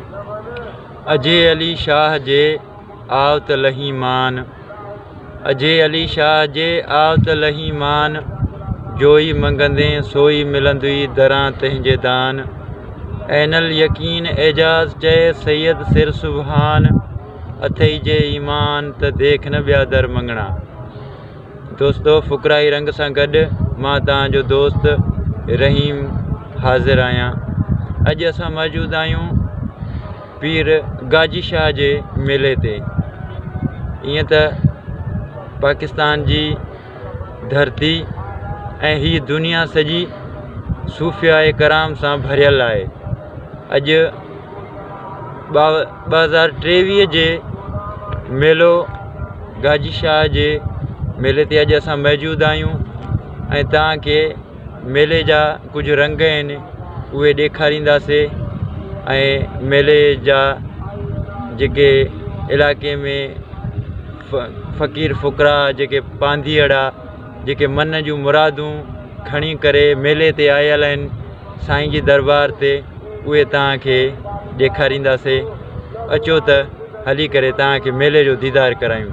अजय अली शाह जे आवत लही मान, अजय अली शाह जे आवत लही मान, जोई मंगंदे सोई मिलंदुई दरां तंहिंजे दान। ऐनल यकीन एजाज़ चए सैयद सिर सुबहान, अथई जे ईमान त देख न ॿिया दर मंगणा। दोस्तो फ़ुकराई रंग सां गॾु मां तव्हांजो दोस्त रहीम हाज़िर आहियां। अॼु असां मौजूदु आहियूं पीर गाजी शाह जे मेले ते। ईअं त पाकिस्तान जी धरती ऐं हीअ दुनिया सॼी सूफ़िया कराम सां भरियल आहे। अॼु 2023 जे मेलो गाजी शाह जे मेले ते अॼु असां मौजूदु आहियूं ऐं तव्हांखे मेले जा कुझु रंग आहिनि उहे ॾेखारींदासीं ऐं मेले जा जेके इलाइक़े में फ़क़ीर फ़ुकरा जेके पांधीअड़ा जेके मन जूं मुरादूं खणी करे मेले ते आयल आहिनि साईं जी दरबार ते, उहे तव्हांखे ॾेखारींदासीं। अचो त हली करे तव्हांखे मेले जो दीदार करायूं।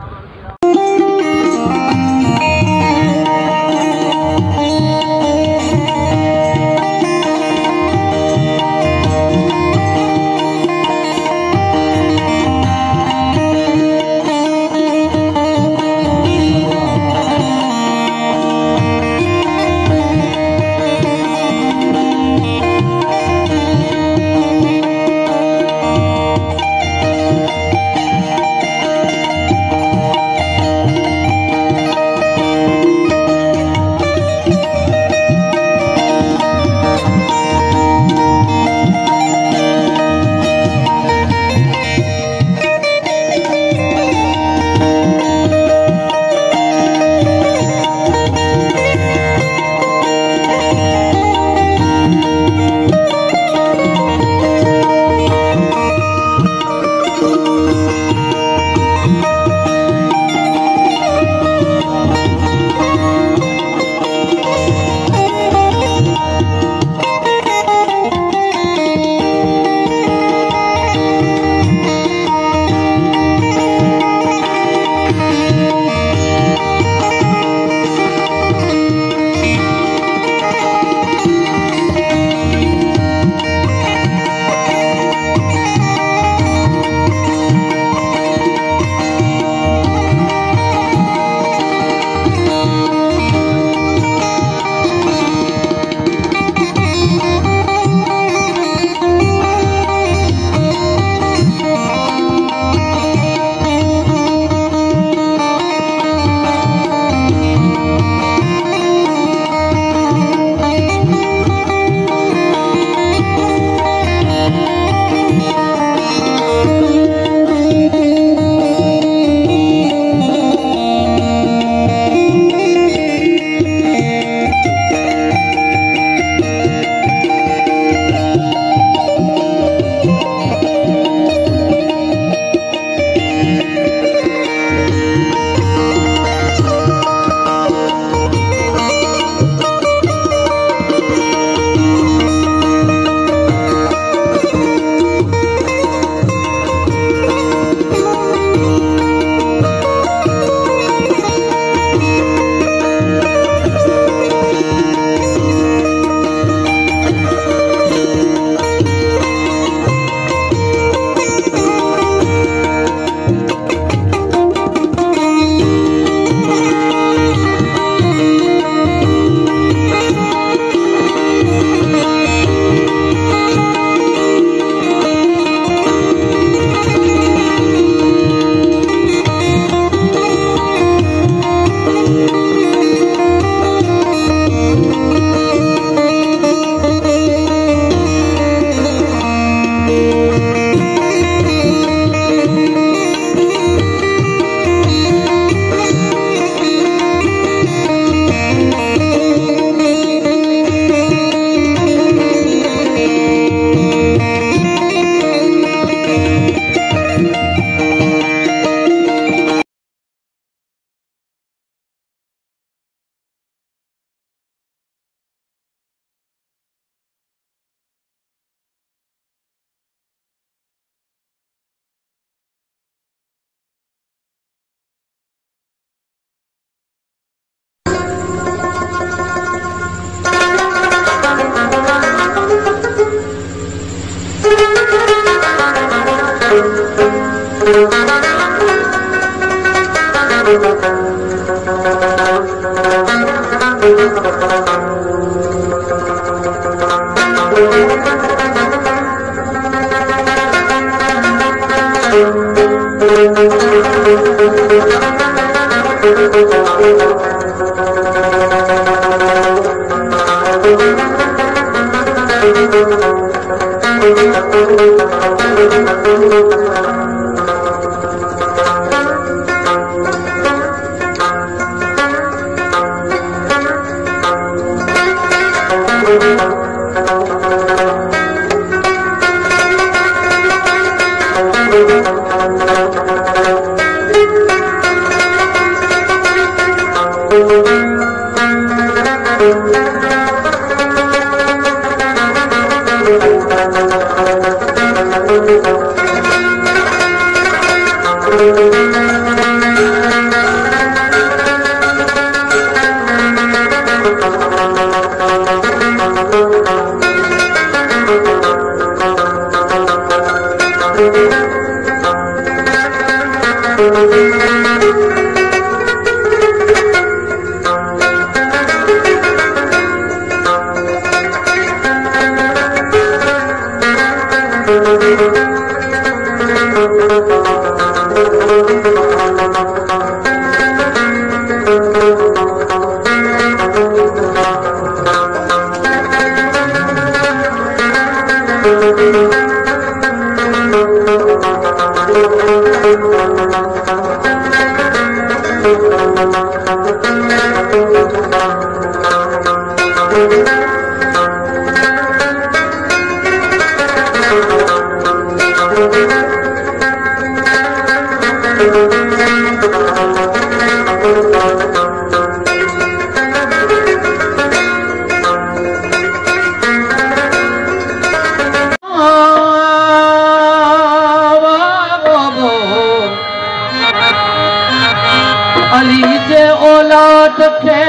अली जे औलाद खे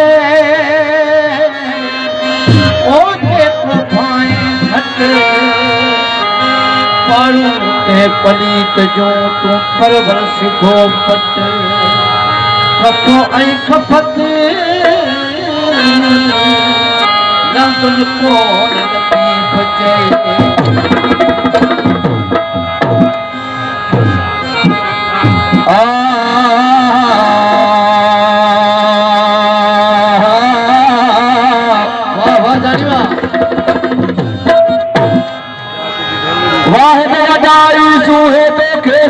ओके पाए घट पाणू ते पलीत जो तू परवर सिखो पट खफो ऐं खपत नंदुल कोन नबी बचे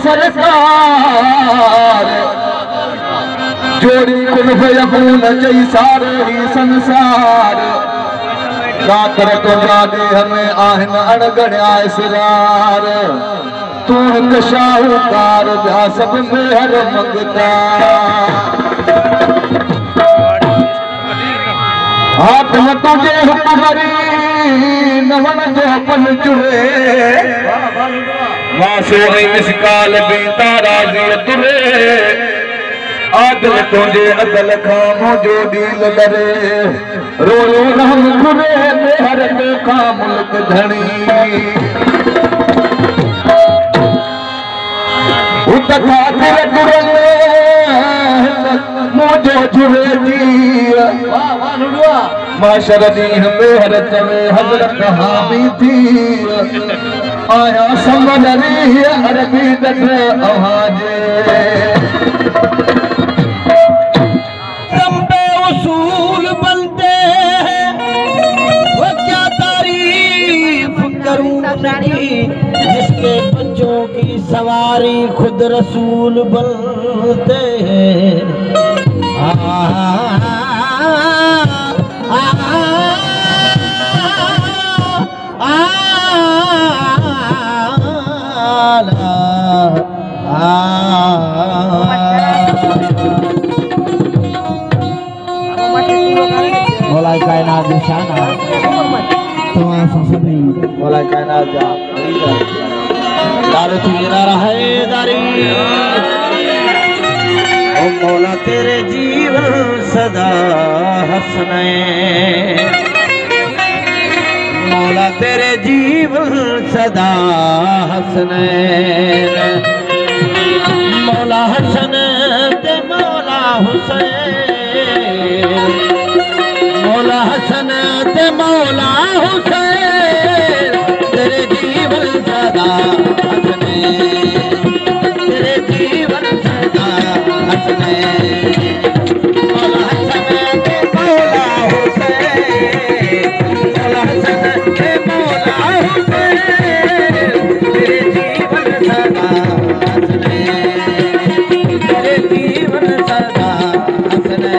सरकार जोड़ी कुल्फ यकून चई सारे ही संसार कातर तो जागे हमें आहन अणगणिया इसरार तू हिक शाहूकार ॿिया सब मेहर मंगता हाथ तुझे हुक्मरी नवन जो पन चुड़े मासो मिसकाल भी ताराजी तुरे आदल तुझे अदल खामो जो डील डरे रोयो रहम खुरे मेहर पे का मुल्क धनी उत खातिर तुरे मुझे जुरे दी माशर दी मेहर चवे हजरत हामी थी आया समझी अरबी दट आवाजे लंबे उसूल बनते हैं वो क्या तारीफ करूं नहीं जिसके बच्चों की सवारी खुद रसूल बनते हैं मौलाई कायनात निशाना तमाम सभी मौलाई कायनात जा दारू तुझे रहे दारी ओ मौला तेरे जीवन सदा हंसने मौला तेरे जीवन सदा हंसने मौला हसन ते मौला हुसैन, मौला हसन ते मौला हुसैन, तेरे जीवन सदा हसने, तेरे जीवन सदा हसने। मौला हसन ते मौला हुसैन, मौला हसन ते मौला हुसैन, तेरे जीवन सदा हसने, तेरे जीवन सदा हसने।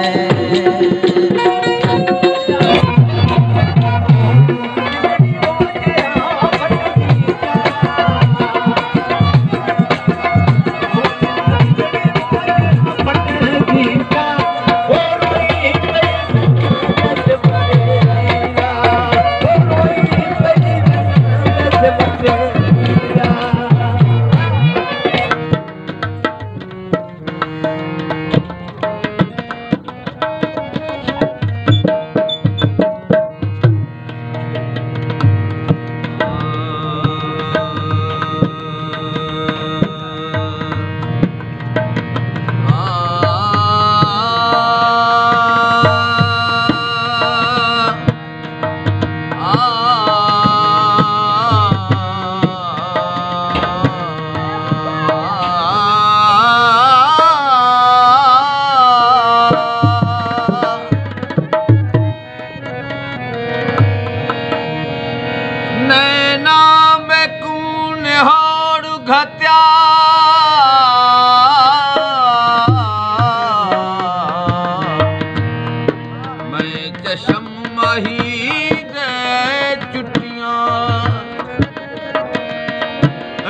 घत्या मैं चशम मही दे चुटियां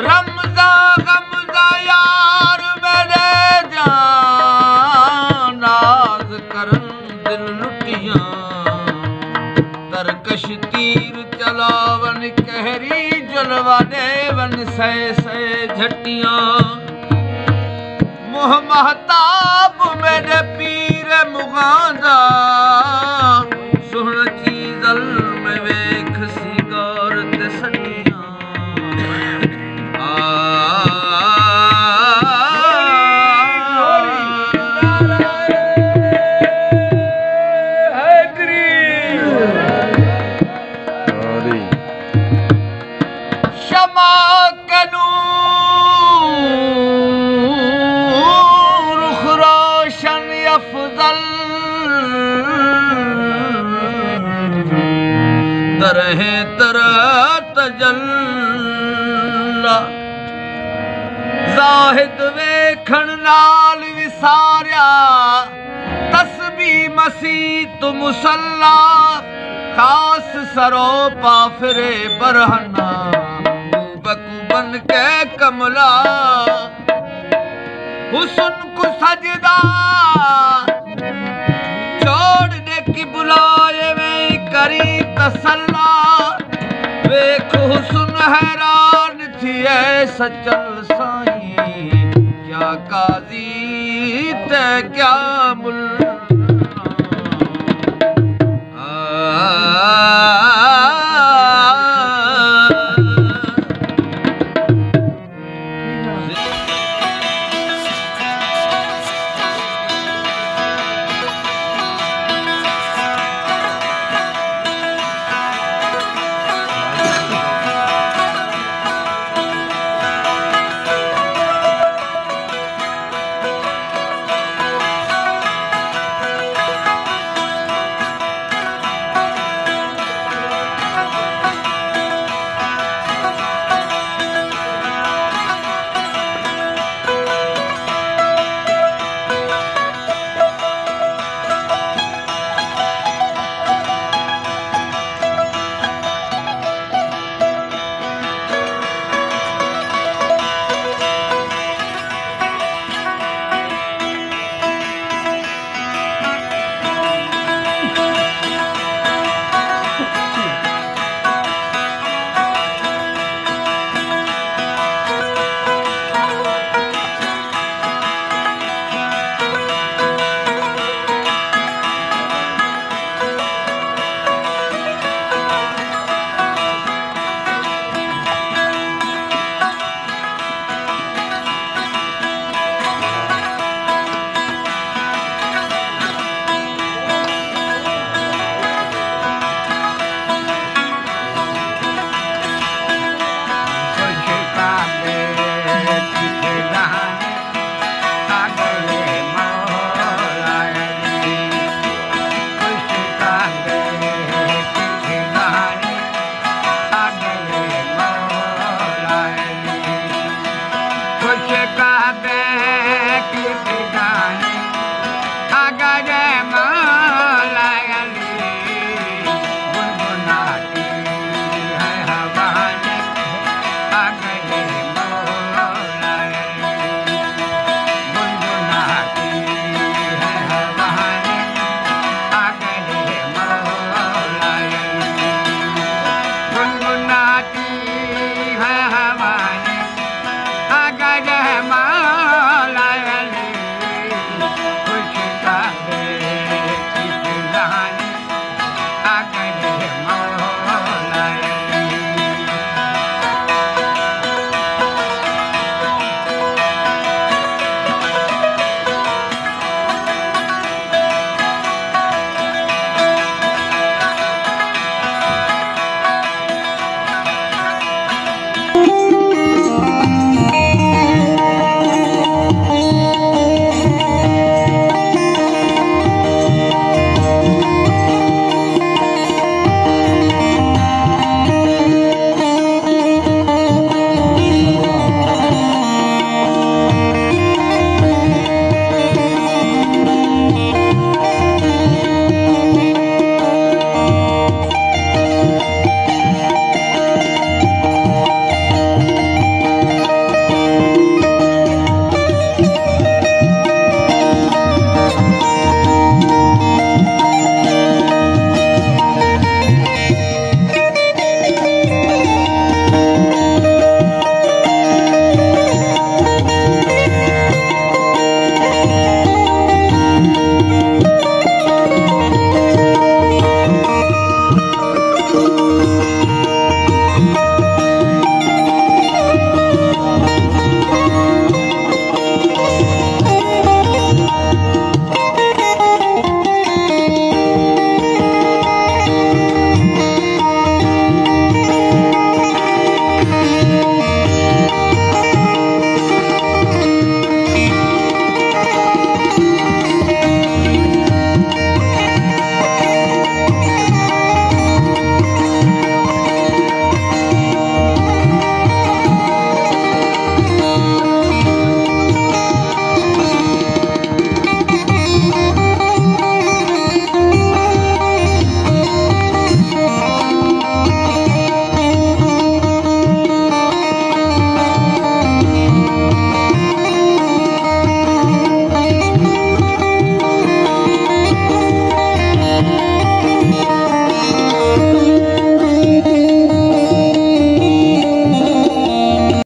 रमजा गमजा यार मेरे जान नाज करन दिल लुटियां तरकश तीर चलावन कहरी जलवा देवन से झटियां मुह महताब मेरे पीर मुगांदा सुन चीजल में वेख सिगार ते सटियां तरह तरह तजल्ला जाहिद वेखण नाल विसारिया तस्बीह मसीत मुसल्ला खास सरोपा फिरे बरहना बकू बन के कमला हुस्न को सजदा छोड़ दे की बुलाए में करी तसल्ला वेख हुस्न हैरान थी सचल साईं क्या काजी ते क्या मुल्ला।